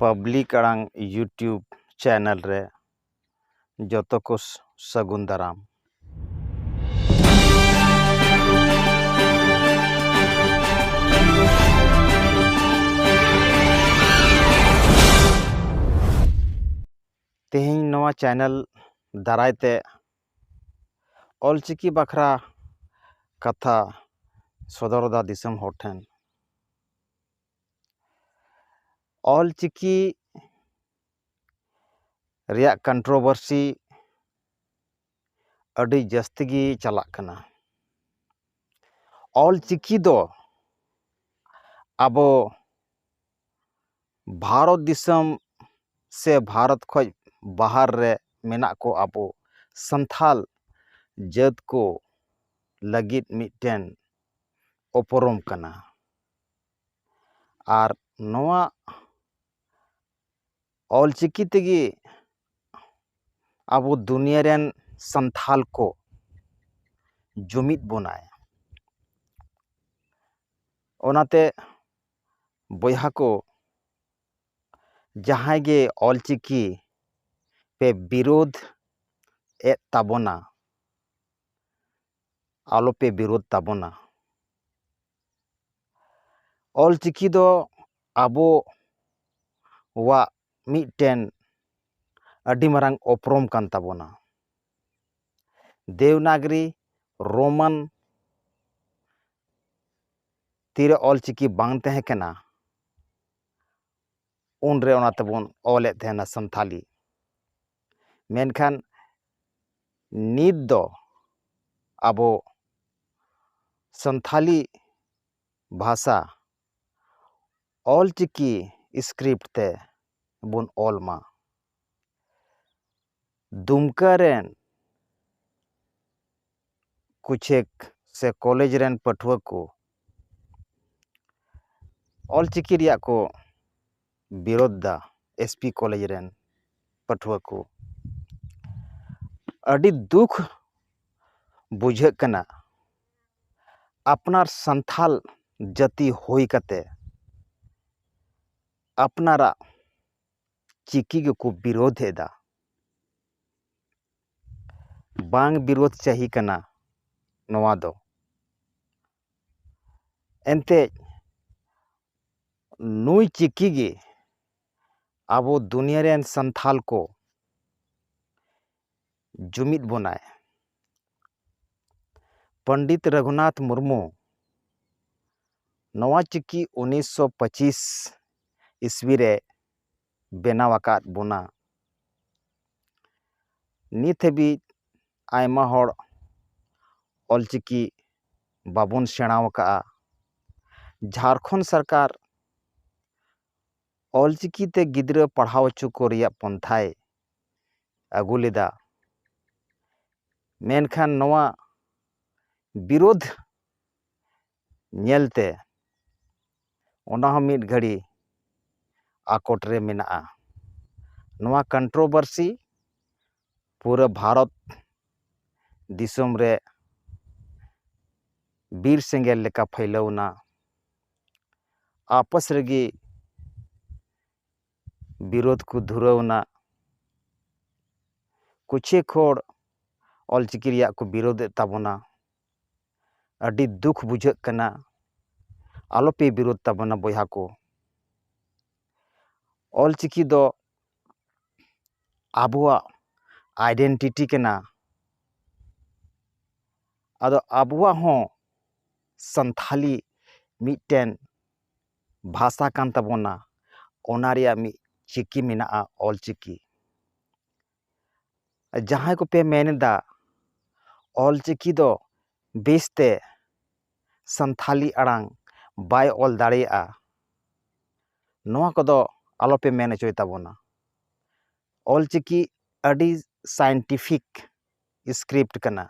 Public ᱟᱲᱟᱝ YouTube channel ᱨᱮ ᱡᱚᱛᱚ ᱠᱚ ᱥᱟᱹᱜᱩᱱ ᱫᱟᱨᱟᱢ। ᱛᱮᱦᱮᱧ ᱱᱚᱣᱟ ᱪᱮᱱᱮᱞ ᱫᱟᱨᱟᱭ ᱛᱮ ᱚᱞᱪᱤᱠᱤ ᱵᱟᱠᱷᱨᱟ ᱠᱟᱛᱷᱟ ᱥᱚᱫᱚᱨᱫᱟ ᱫᱤᱥᱚᱢ ᱦᱚᱲ ᱴᱷᱮᱱ। ᱚᱞᱪᱤᱠᱤ ᱨᱮᱭᱟᱜ ᱠᱚᱱᱴᱨᱳভাᱨᱥᱤ ᱟᱹᱰᱤ ᱡᱟᱹᱥᱛᱤ ᱜᱮ ᱪᱟᱞᱟᱜ ᱠᱟᱱᱟ। ᱚᱞᱪᱤᱠᱤ ᱫᱚ ᱟᱵᱚ ᱵᱷᱟᱨᱚᱛ ᱫᱤᱥᱚᱢ ᱥᱮ ᱵᱷᱟᱨᱚᱛ ᱠᱷᱚᱡ ᱵᱟᱦᱟᱨ ᱨᱮ ᱢᱮᱱᱟᱜ ᱠᱚ ᱟᱵᱚ ᱥᱟᱱᱛᱟᱞ ᱡᱟᱹᱛ ᱠᱚ ᱞᱟᱹᱜᱤᱫ ᱢᱤᱫᱴᱮᱱ ᱩᱯᱨᱩᱢ ᱠᱟᱱᱟ। ᱟᱨ ᱱᱚᱣᱟ ᱚᱞᱪᱤᱠᱤ ᱛᱮᱜᱮ ᱟᱵᱚ ᱫᱩᱱᱤᱭᱟᱹ ᱨᱮᱱ ᱥᱟᱱᱛᱟᱞ ᱠᱚ ᱡᱩᱢᱤᱫ ᱵᱚᱱᱟᱭ। ᱚᱱᱟᱛᱮ ᱵᱚᱭᱦᱟ ᱠᱚ ᱡᱟᱦᱟᱸᱭ ᱜᱮ ᱚᱞᱪᱤᱠᱤ ᱯᱮ ᱵᱤᱨᱳধ ᱮᱫ ᱛᱟᱵᱚᱱᱟ ᱟᱞᱚᱯᱮ ᱵᱤᱨᱳধ ᱛᱟᱵᱚᱱᱟ। ᱚᱞᱪᱤᱠᱤ ᱫᱚ ᱟᱵᱚᱣᱟᱜ ᱢᱤᱫᱴᱮᱱ ᱟᱹᱰᱤ ᱢᱟᱨᱟᱝ ᱩᱯᱨᱩᱢ ᱠᱟᱱ ᱛᱟᱵᱚᱱᱟ। ᱫᱮᱵᱽᱱᱟᱜᱚᱨᱤ ᱨᱳᱢᱟᱱ ᱛᱤᱨᱮ ᱚᱞᱪᱤᱠᱤ ᱵᱟᱝ ᱛᱟᱦᱮᱸ ᱠᱟᱱᱟ ᱩᱱᱨᱮ ᱚᱱᱟ ᱛᱮᱵᱚᱱ ᱚᱞᱮᱫ ᱛᱟᱦᱮᱱᱟ ᱥᱟᱱᱛᱟᱞᱤ। ᱢᱮᱱᱠᱷᱟᱱ ᱱᱤᱛ ᱫᱚ ᱟᱵᱚ ᱥᱟᱱᱛᱟᱞᱤ ᱵᱷᱟষᱟ ᱚᱞᱪᱤᱠᱤ ᱥᱠᱨᱤᱯᱴ te ᱵᱚᱱ ᱚᱞ ᱢᱟ। ᱫᱩᱢᱠᱟ ᱨᱮᱱ ᱠᱩᱪᱷᱮᱠ ᱥᱮ ᱠᱚᱞᱮᱡᱽ ᱨᱮᱱ ᱯᱟᱹᱴᱷᱩᱣᱟᱹ ᱠᱚ ᱚᱞᱪᱤᱠᱤ ᱨᱮᱭᱟᱜ ᱠᱚ ᱵᱤᱨᱳধ ᱫᱟ ᱮᱥᱯᱤ ᱠᱚᱞᱮᱡᱽ ᱨᱮᱱ ᱯᱟᱹᱴᱷᱩᱣᱟᱹ ᱠᱚ। ᱟᱹᱰᱤ ᱫᱩᱠ ᱵᱩᱡᱷᱟᱹᱜ ᱠᱟᱱᱟ ᱟᱯᱱᱟᱨ ᱥᱟᱱᱛᱟᱞ ᱡᱟᱹᱛᱤ ᱦᱩᱭ ᱠᱟᱛᱮ ᱟᱯᱱᱟᱨᱟᱜ ᱪᱤᱠᱤ ᱜᱮᱠᱚ ᱵᱤᱨᱳধ ᱮᱫᱟ। ᱵᱟᱝ ᱵᱤᱨᱳধ ᱪᱟᱹᱦᱤ ᱠᱟᱱᱟ ᱱᱚᱣᱟ ᱫᱚ। ᱮᱱᱛᱮᱫ ᱱᱩᱭ ᱪᱤᱠᱤ ᱜᱮ ᱟᱵᱚ ᱫᱩᱱᱤᱭᱟᱹ ᱨᱮᱱ ᱥᱟᱱᱛᱟᱞ ᱠᱚ ᱡᱩᱢᱤᱫ ᱵᱚᱱᱟᱭ। ᱯᱚᱱᱰᱤᱛ ᱨᱚᱜᱷᱩᱱᱟᱛᱷ ᱢᱩᱨᱢᱩ ᱱᱚᱣᱟ ᱪᱤᱠᱤ 1925 ᱤᱥᱣᱤ ᱨᱮ ᱵᱮᱱᱟᱣ ᱟᱠᱟᱫ ᱵᱚᱱᱟ। ᱱᱤᱛ ᱦᱟᱹᱵᱤᱡ ᱟᱭᱢᱟ ᱦᱚᱲ ᱚᱞᱪᱤᱠᱤ ᱵᱟᱵᱚᱱ ᱥᱮᱬᱟ ᱟᱠᱟᱜᱼᱟ। ᱡᱷᱟᱲᱠᱷᱚᱸᱰ ᱥᱚᱨᱠᱟᱨ ᱚᱞᱪᱤᱠᱤ ᱛᱮ ᱜᱤᱫᱽᱨᱟᱹ ᱯᱟᱲᱦᱟᱣ ᱦᱚᱪᱚ ᱠᱚ ᱨᱮᱭᱟᱜ ᱯᱚᱱᱛᱷᱟᱭ ᱟᱹᱜᱩ ᱞᱮᱫᱟ। ᱢᱮᱱᱠᱷᱟᱱ ᱱᱚᱣᱟ ᱵᱤᱨᱳধ ᱧᱮᱞᱛᱮ ᱚᱱᱟ ᱦᱚᱸ ᱢᱤᱫ ᱜᱷᱟᱹᱲᱤ ᱟᱠᱚᱴ ᱨᱮ ᱢᱮᱱᱟᱜᱼᱟ। ᱱᱚᱣᱟ ᱠᱚᱱᱴᱨᱳভাᱨᱥᱤ ᱯᱩᱨᱟᱹ ᱵᱷᱟᱨᱚᱛ ᱫᱤᱥᱚᱢ ᱨᱮ ᱵᱤᱨ ᱥᱮᱸᱜᱮᱞ ᱞᱮᱠᱟ ᱯᱷᱟᱭᱞᱟᱣᱱᱟ। ᱟᱯᱚᱥ ᱨᱮᱜᱮ ᱵᱤᱨᱳধ ᱠᱚ ᱫᱷᱩᱨᱟᱹᱣᱱᱟ। ᱠᱩᱪᱷᱮᱠ ᱦᱚᱲ ᱚᱞᱪᱤᱠᱤ ᱨᱮᱭᱟᱜ ᱠᱚ ᱵᱤᱨᱳধ ᱮᱫ ᱛᱟᱵᱚᱱᱟ। ᱟᱹᱰᱤ ᱫᱩᱠ ᱵᱩᱡᱷᱟᱹᱜ ᱠᱟᱱᱟ ᱟᱞᱚᱯᱮ ᱵᱤᱨᱳধ ᱛᱟᱵᱚᱱᱟ ᱵᱚᱭᱦᱟ ᱠᱚ। ᱚᱞᱪᱤᱠᱤ ᱫᱚ ᱟᱵᱚᱣᱟᱜ ᱟᱭᱰᱮᱱᱴᱤᱴᱤ ᱠᱟᱱᱟ। ᱟᱫᱚ ᱟᱵᱚᱣᱟᱜ ᱦᱚᱸ ᱥᱟᱱᱛᱟᱞᱤ ᱢᱤᱫᱴᱮᱱ ᱵᱷᱟষᱟ ᱠᱟᱱ ᱛᱟᱵᱚᱱᱟ। ᱚᱱᱟ ᱨᱮᱭᱟᱜ ᱢᱤᱫ ᱪᱤᱠᱤ ᱢᱮᱱᱟᱜᱼᱟ ᱚᱞᱪᱤᱠᱤ। ᱡᱟᱦᱟᱸᱭ ᱠᱚᱯᱮ ᱢᱮᱱᱮᱫᱟ ᱚᱞᱪᱤᱠᱤ ᱫᱚ ᱵᱮᱥᱛᱮ ᱥᱟᱱᱛᱟᱞᱤ ᱟᱲᱟᱝ ᱵᱟᱭ ᱚᱞ ᱫᱟᱲᱮᱭᱟᱜᱼᱟ। ᱱᱚᱣᱟ ᱠᱚᱫᱚ ᱟᱞᱚᱯᱮ ᱢᱮᱱ ᱦᱚᱪᱚᱭ ᱛᱟᱵᱚᱱᱟ। ᱚᱞᱪᱤᱠᱤ ᱟᱹᱰᱤ ᱥᱟᱭᱮᱱᱴᱤᱯᱷᱤᱠ ᱥᱠᱨᱤᱯᱴ ᱠᱟᱱᱟ।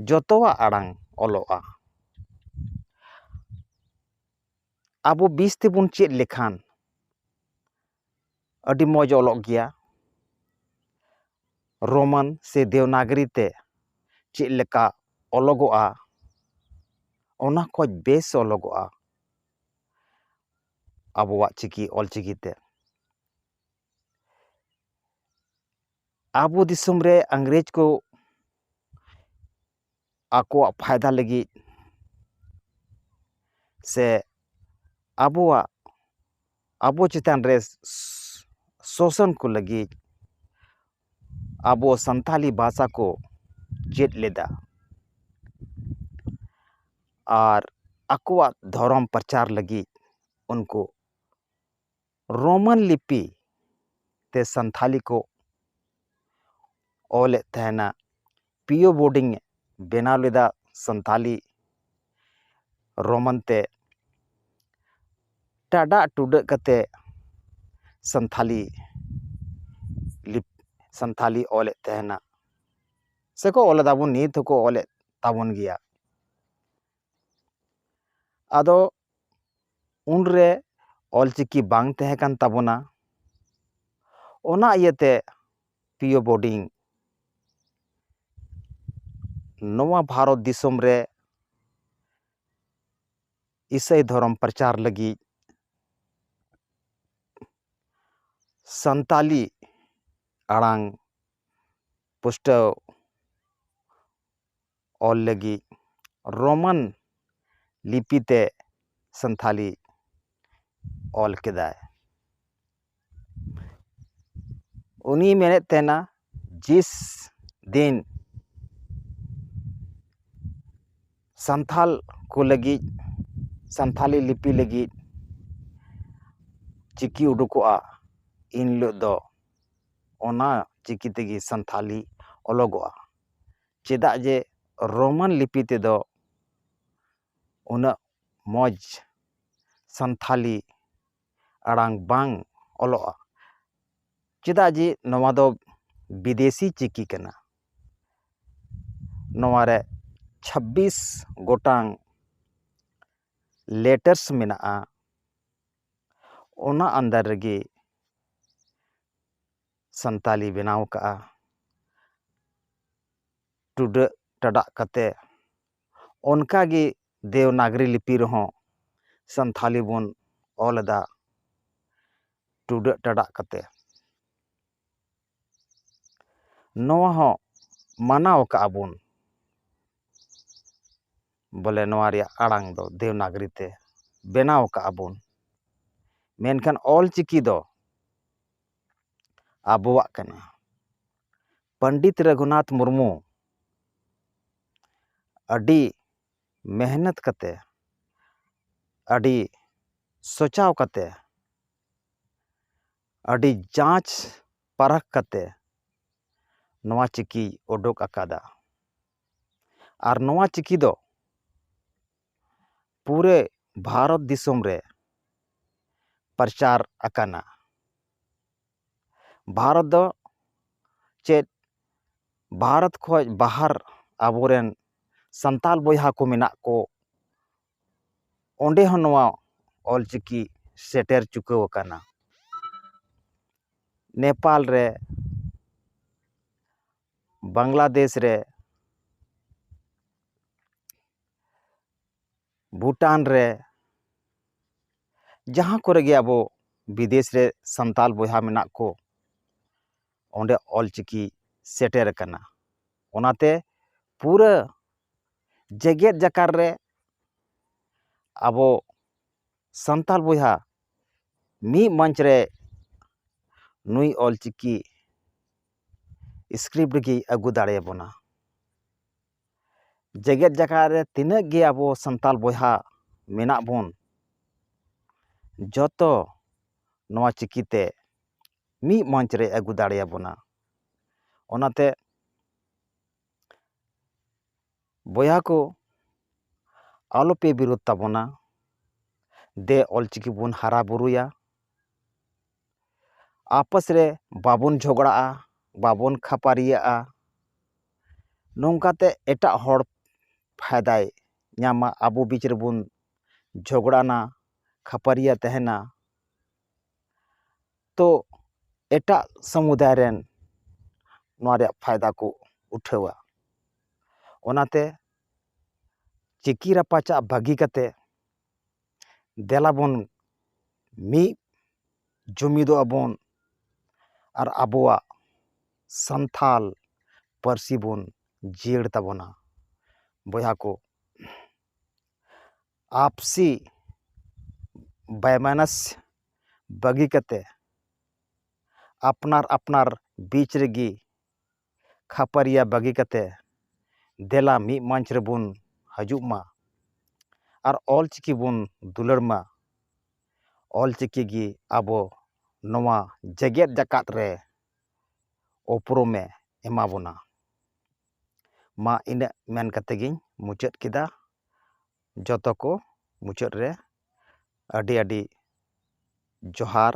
ᱡᱚᱛᱚᱣᱟᱜ ᱟᱲᱟᱝ ᱚᱞᱚᱜᱼᱟ। ᱟᱵᱚ ᱵᱮᱥ ᱛᱮᱵᱚᱱ ᱪᱮᱫ ᱞᱮᱠᱷᱟᱱ ᱟᱹᱰᱤ ᱢᱚᱡᱽ ᱚᱞᱚᱜ ᱜᱮᱭᱟ। ᱨᱳᱢᱟᱱ ᱥᱮ ᱫᱮᱵᱽᱱᱟᱜᱚᱨᱤ ᱛᱮ ᱪᱮᱫ ᱞᱮᱠᱟ ᱚᱞᱚᱜᱚᱜᱼᱟ ᱚᱱᱟ ᱠᱷᱚᱡ ᱵᱮᱥ ᱚᱞᱚᱜᱚᱜᱼᱟ। ᱟᱵᱚᱣᱟᱜ ᱪᱤᱠᱤ ᱚᱞᱪᱤᱠᱤᱛᱮ ᱟᱵᱚ ᱫᱤᱥᱚᱢ ᱨᱮ ᱤᱝᱨᱮᱡᱽ ᱠᱚ ᱟᱠᱚᱣᱟᱜ ᱯᱷᱟᱭᱫᱟ ᱞᱟᱹᱜᱤᱫ ᱥᱮ ᱟᱵᱚ ᱪᱮᱛᱟᱱ ᱨᱮ ᱥᱳᱥᱚᱱ ᱠᱚ ᱞᱟᱹᱜᱤᱫ ᱟᱵᱚ ᱥᱟᱱᱛᱟᱞᱤ ᱵᱷᱟষᱟ ᱠᱚ ᱪᱮᱫ ᱞᱮᱫᱟ ᱟᱨ ᱟᱠᱚᱣᱟᱜ ᱫᱷᱚᱨᱚᱢ ᱯᱨᱚᱪᱟᱨ ᱞᱟᱹᱜᱤᱫ ᱩᱱᱠᱩ ᱨᱳᱢᱟᱱ ᱞᱤᱯᱤ ᱛᱮ ᱥᱟᱱᱛᱟᱞᱤ ᱠᱚ ᱚᱞᱮᱫ ᱛᱟᱦᱮᱱᱟ ᱯᱤᱭᱳ ᱵᱳর্ডিং ᱵᱮᱱᱟᱣ ᱞᱮᱫᱟ ᱥᱟᱱᱛᱟᱞᱤ ᱨᱳᱢᱟᱱ ᱛᱮ ᱴᱟᱰᱟᱜ ᱴᱩᱰᱟᱹᱜ ᱠᱟᱛᱮ ᱥᱟᱱᱛᱟᱞᱤ ᱚᱞᱮᱫ ᱛᱟᱦᱮᱱᱟ ᱥᱮᱠᱚ ᱚᱞ ᱮᱫᱟᱵᱚᱱ ᱱᱤᱛ ᱦᱚᱸᱠᱚ ᱚᱞᱮᱫ ᱛᱟᱵᱚᱱ ᱜᱮᱭᱟ ᱟᱫᱚ ᱩᱱᱨᱮ ᱚᱞᱪᱤᱠᱤ ᱵᱟᱝ ᱛᱟᱦᱮᱸ ᱠᱟᱱ ᱛᱟᱵᱚᱱᱟ ᱚᱱᱟ ᱤᱭᱟᱹᱛᱮ ᱯᱤᱭᱳ ᱵᱳর্ডিং ᱱᱚᱣᱟ ᱵᱷᱟᱨᱚᱛ ᱫᱤᱥᱚᱢ ᱨᱮ ᱤᱥᱟᱹᱭ ᱫᱷᱚᱨᱚᱢ ᱯᱨᱚᱪᱟᱨ ᱞᱟᱹᱜᱤᱫ ᱥᱟᱱᱛᱟᱞᱤ ᱟᱲᱟᱝ ᱯᱩᱥᱴᱟᱹᱣ ᱚᱞ ᱞᱟᱹᱜᱤᱫ ᱨᱳᱢᱟᱱ ᱞᱤᱯᱤᱛᱮ ᱥᱟᱱᱛᱟᱞᱤ ᱚᱞ ᱠᱮᱫᱟᱭ ᱩᱱᱤ ᱢᱮᱱᱮᱫ ᱛᱟᱦᱮᱱᱟ ᱡᱤᱥ ᱫᱤᱱ ᱥᱟᱱᱛᱟᱞ ᱠᱚ ᱞᱟᱹᱜᱤᱫ ᱥᱟᱱᱛᱟᱞᱤ ᱞᱤᱯᱤ ᱞᱟᱹᱜᱤᱫ ᱪᱤᱠᱤ ᱩᱰᱩᱠᱚᱜᱼᱟ ᱤᱱ ᱦᱤᱞᱳᱜ ᱫᱚ ᱚᱱᱟ ᱪᱤᱠᱤ ᱛᱮᱜᱮ ᱥᱟᱱᱛᱟᱞᱤ ᱚᱞᱚᱜᱚᱜᱼᱟ ᱪᱮᱫᱟᱜ ᱡᱮ ᱨᱳᱢᱟᱱ ᱞᱤᱯᱤ ᱛᱮᱫᱚ ᱩᱱᱟᱹᱜ ᱢᱚᱡᱽ ᱥᱟᱱᱛᱟᱞᱤ ᱟᱲᱟᱝ ᱵᱟᱝ ᱚᱞᱚᱜᱼᱟ ᱪᱮᱫᱟᱜ ᱡᱮ ᱱᱚᱣᱟ ᱫᱚ ᱵᱤᱫᱮᱥᱤ ᱪᱤᱠᱤ ᱠᱟᱱᱟ ᱱᱚᱣᱟᱨᱮ 26 ᱜᱚᱴᱟᱝ ᱞᱮᱴᱟᱨᱥ ᱢᱮᱱᱟᱜᱼᱟ ᱚᱱᱟ ᱟᱱᱫᱟᱨ ᱨᱮᱜᱮ ᱥᱟᱱᱛᱟᱞᱤ ᱵᱮᱱᱟᱣ ᱠᱟᱜᱼᱟ ᱴᱩᱰᱟᱹᱜ ᱴᱟᱰᱟᱜ ᱠᱟᱛᱮ ᱚᱱᱠᱟᱜᱮ ᱫᱮᱣᱱᱟᱜᱨᱤ ᱞᱤᱯᱤ ᱨᱮᱦᱚᱸ ᱥᱟᱱᱛᱟᱞᱤ ᱵᱚᱱ ᱚᱞ ᱮᱫᱟ ᱴᱩᱰᱟᱹᱜ ᱴᱟᱰᱟᱜ ᱠᱟᱛᱮ ᱱᱚᱣᱟ ᱦᱚᱸ ᱢᱟᱱᱟᱣ ᱠᱟᱜᱼᱟ ᱵᱚᱱ ᱵᱚᱞᱮ ᱱᱚᱣᱟ ᱨᱮᱭᱟᱜ ᱟᱲᱟᱝ ᱫᱚ ᱫᱮᱣᱱᱟᱜᱨᱤ ᱛᱮ ᱵᱮᱱᱟᱣ ᱠᱟᱜᱼᱟ ᱵᱚᱱ ᱢᱮᱱᱠᱷᱟᱱ ᱚᱞᱪᱤᱠᱤ ᱫᱚ ᱟᱵᱚᱣᱟᱜ ᱠᱟᱱᱟ ᱯᱚᱱᱰᱤᱛ ᱨᱚᱜᱷᱩᱱᱟᱛᱷ ᱢᱩᱨᱢᱩ ᱟᱹᱰᱤ ᱢᱮᱦᱱᱚᱛ ᱠᱟᱛᱮ ᱟᱹᱰᱤ ᱥᱚᱪᱟᱣ ᱠᱟᱛᱮ ᱟᱹᱰᱤ ᱡᱟᱸᱪ ᱯᱟᱨᱟᱠ ᱠᱟᱛᱮ ᱱᱚᱣᱟ ᱪᱤᱠᱤ ᱩᱰᱩᱠ ᱟᱠᱟᱫᱟ ᱟᱨ ᱱᱚᱣᱟ ᱪᱤᱠᱤ ᱫᱚ ᱯᱩᱨᱟᱹ ᱵᱷᱟᱨᱚᱛ ᱫᱤᱥᱚᱢ ᱨᱮ ᱯᱨᱚᱪᱟᱨ ᱟᱠᱟᱱᱟ ᱵᱷᱟᱨᱚᱛ ᱫᱚ ᱪᱮᱫ ᱵᱷᱟᱨᱚᱛ ᱠᱷᱚᱡ ᱵᱟᱦᱟᱨ ᱟᱵᱚᱨᱮᱱ ᱥᱟᱱᱛᱟᱞ ᱵᱚᱭᱦᱟ ᱠᱚ ᱢᱮᱱᱟᱜ ᱠᱚ ᱚᱸᱰᱮ ᱦᱚᱸ ᱱᱚᱣᱟ ᱚᱞᱪᱤᱠᱤ ᱥᱮᱴᱮᱨ ᱪᱩᱠᱟᱹᱣ ᱟᱠᱟᱱᱟ ᱱᱮᱯᱟᱞ ᱨᱮ ᱵᱟᱝᱞᱟᱫᱮᱥ ᱨᱮ ᱵᱷᱩᱴᱟᱱ ᱨᱮ ᱡᱟᱦᱟᱸ ᱠᱚᱨᱮ ᱜᱮ ᱟᱵᱚ ᱵᱤᱫᱮᱥ ᱨᱮ ᱥᱟᱱᱛᱟᱞ ᱵᱚᱭᱦᱟ ᱢᱮᱱᱟᱜ ᱠᱚ ᱚᱸᱰᱮ ᱚᱞᱪᱤᱠᱤ ᱥᱮᱴᱮᱨ ᱟᱠᱟᱱᱟ ᱚᱱᱟᱛᱮ ᱯᱩᱨᱟᱹ ᱡᱮᱜᱮᱛ ᱡᱟᱠᱟᱛ ᱨᱮ ᱟᱵᱚ ᱥᱟᱱᱛᱟᱞ ᱵᱚᱭᱦᱟ ᱢᱤᱫ ᱢᱚᱧᱪ ᱨᱮ ᱱᱩᱭ ᱚᱞᱪᱤᱠᱤ ᱥᱠᱨᱤᱯᱴ ᱨᱮᱜᱮ ᱟᱹᱜᱩ ᱫᱟᱲᱮᱭᱟᱵᱚᱱᱟ ᱡᱮᱜᱮᱛ ᱡᱟᱠᱟᱛ ᱨᱮ ᱛᱤᱱᱟᱹᱜ ᱜᱮ ᱟᱵᱚ ᱥᱟᱱᱛᱟᱞ ᱵᱚᱭᱦᱟ ᱢᱮᱱᱟᱜ ᱵᱚᱱ ᱡᱚᱛᱚ ᱱᱚᱣᱟ ᱪᱤᱠᱤᱛᱮ ᱢᱤᱫ ᱢᱚᱧᱪ ᱨᱮ ᱟᱹᱜᱩ ᱫᱟᱲᱮᱭᱟᱵᱚᱱᱟ ᱚᱱᱟᱛᱮ ᱵᱚᱭᱦᱟ ᱠᱚ ᱟᱞᱚᱯᱮ ᱵᱤᱨᱳᱫ ᱛᱟᱵᱚᱱᱟ ᱫᱮ ᱚᱞᱪᱤᱠᱤ ᱵᱚᱱ ᱦᱟᱨᱟ ᱵᱩᱨᱩᱭᱟ ᱟᱯᱟᱥ ᱨᱮ ᱵᱟᱵᱚᱱ ᱡᱷᱚᱜᱽᱲᱟᱜᱼᱟ ᱵᱟᱵᱚᱱ ᱠᱷᱟᱹᱯᱟᱹᱨᱤᱭᱟᱹᱜᱼᱟ ᱱᱚᱝᱠᱟᱛᱮ ᱮᱴᱟᱜ ᱦᱚᱲ ᱯᱷᱟᱭᱫᱟᱭ ᱧᱟᱢᱟ ᱟᱵᱚ ᱵᱤᱪ ᱨᱮᱵᱚᱱ ᱡᱷᱚᱜᱽᱲᱟᱱᱟ ᱠᱷᱟᱹᱯᱟᱹᱨᱤᱭᱟᱹ ᱛᱟᱦᱮᱱᱟ ᱛᱚ ᱮᱴᱟᱜ ᱥᱚᱢᱩᱫᱟᱭ ᱨᱮᱱ ᱱᱚᱣᱟ ᱨᱮᱭᱟᱜ ᱯᱷᱟᱭᱫᱟ ᱠᱚ ᱩᱴᱷᱟᱹᱣᱟ ᱚᱱᱟᱛᱮ ᱪᱤᱠᱤ ᱨᱟᱯᱟᱪᱟᱜ ᱵᱟᱹᱜᱤ ᱠᱟᱛᱮ ᱫᱮᱞᱟ ᱵᱚᱱ ᱢᱤᱫ ᱡᱩᱢᱤᱫᱚᱜ ᱟᱵᱚᱱ ᱟᱨ ᱟᱵᱚᱣᱟᱜ ᱥᱟᱱᱛᱟᱞ ᱯᱟᱹᱨᱥᱤ ᱵᱚᱱ ᱡᱤᱭᱟᱹᱲ ᱛᱟᱵᱚᱱᱟ᱾ ᱵᱚᱭᱦᱟ ᱠᱚ, ᱟᱯᱥᱤ ᱵᱟᱭᱢᱟᱱᱟᱥ ᱵᱟᱹᱜᱤ ᱠᱟᱛᱮ ᱟᱯᱱᱟᱨ ᱵᱤᱪ ᱨᱮᱜᱮ ᱠᱷᱟᱹᱯᱟᱹᱨᱤᱭᱟᱹ ᱵᱟᱹᱜᱤ ᱠᱟᱛᱮ ᱫᱮᱞᱟ ᱢᱤᱫ ᱢᱚᱧᱪ ᱨᱮᱵᱚᱱ ᱦᱤᱡᱩᱜ ᱢᱟ ᱟᱨ ᱚᱞᱪᱤᱠᱤ ᱵᱚᱱ ᱫᱩᱞᱟᱹᱲ ᱢᱟ᱾ ᱚᱞᱪᱤᱠᱤ ᱜᱮ ᱟᱵᱚ ᱱᱚᱣᱟ ᱡᱮᱜᱮᱛ ᱡᱟᱠᱟᱛ ᱨᱮ ᱩᱯᱨᱩᱢᱮ ᱮᱢᱟ ᱵᱚᱱᱟ᱾ ᱢᱟ ᱤᱱᱟᱹᱜ ᱢᱮᱱ ᱠᱟᱛᱮ ᱜᱤᱧ ᱢᱩᱪᱟᱹᱫ ᱠᱮᱫᱟ᱾ ᱡᱚᱛᱚ ᱠᱚ ᱢᱩᱪᱟᱹᱫ ᱨᱮ ᱟᱹᱰᱤ ᱟᱹᱰᱤ ᱡᱚᱦᱟᱨ᱾